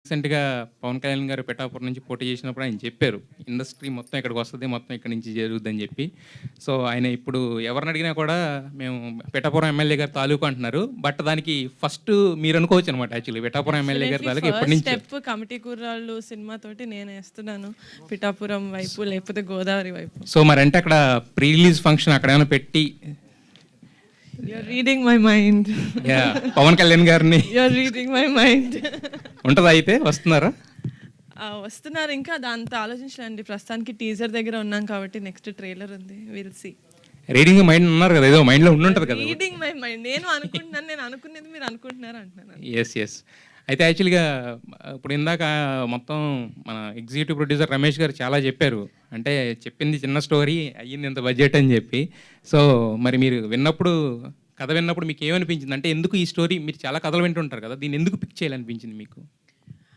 రీసెంట్‌గా పవన్ కళ్యాణ్ గారు పిఠాపురం నుంచి పోటీ చేసినప్పుడు ఆయన చెప్పారు. ఇండస్ట్రీ మొత్తం ఇక్కడికొస్తది. మొత్తం ఇక్కడి నుంచి జరుగుద్దని జెప్పి. సో, ఆయన ఇప్పుడు ఎవరిని అడిగినా కూడా మేము పిఠాపురం ఎమ్మెల్యే గారి తాలూకు అంటున్నారు. బట్ దానికి ఫస్ట్ మీరనుకోవచ్చనమాట యాక్చువల్లీ. పిఠాపురం ఎమ్మెల్యే గారి తాలూకు ఎప్పటి ఫస్ట్ నుంచో. స్టెప్ కమిటీ కుర్రాళ్ళు సినిమాతోటి నేనేస్తున్నాను. పిఠాపురం వైపు లేకపోతే గోదావరి వైపు. సో, మరంటే అక్కడ ప్రీ రిలీజ్ ఫంక్షన్ అక్కడేమైనా పెట్టి you're reading my mind. Yeah! Pawan Kalyan గారిని యూఆర్ రీడింగ్ మై మైండ్. ఉంటదా అయితే? వస్తున్నారా? వస్తున్నారు, ఇంకా దాంతో ఆలోచించలేండి. ప్రస్తుతానికి టీజర్ దగ్గర ఉన్నాం కాబట్టి నెక్స్ట్ ట్రైలర్ ఉంది. Will see. రీడింగ్ మైండ్ ఉన్నారు కదా! ఏదో మైండ్‌లో ఉండుంటది కదా! Reading my mind. నేను అనుకుంటున్నాను, నేను అనుకునేది మీరు అనుకుంటున్నారు అంటున్నాను. యెస్. అయితే యాక్చువల్‌గా ఇప్పుడు ఇందాక మొత్తం మన ఎగ్జిక్యూటివ్ ప్రొడ్యూసర్ రమేష్ గారు చాలా చెప్పారు. అంటే చెప్పింది చిన్న స్టోరీ, అయ్యింది ఇంత బడ్జెట్ అని చెప్పి. సో, మరి మీరు విన్నప్పుడు, కథ విన్నప్పుడు మీకేమనిపించింది? అంటే ఎందుకు ఈ స్టోరీ, మీరు చాలా కథలు వింటుంటారు కదా! దీన్ని ఎందుకు పిక్ చేయాలనిపించింది మీకు?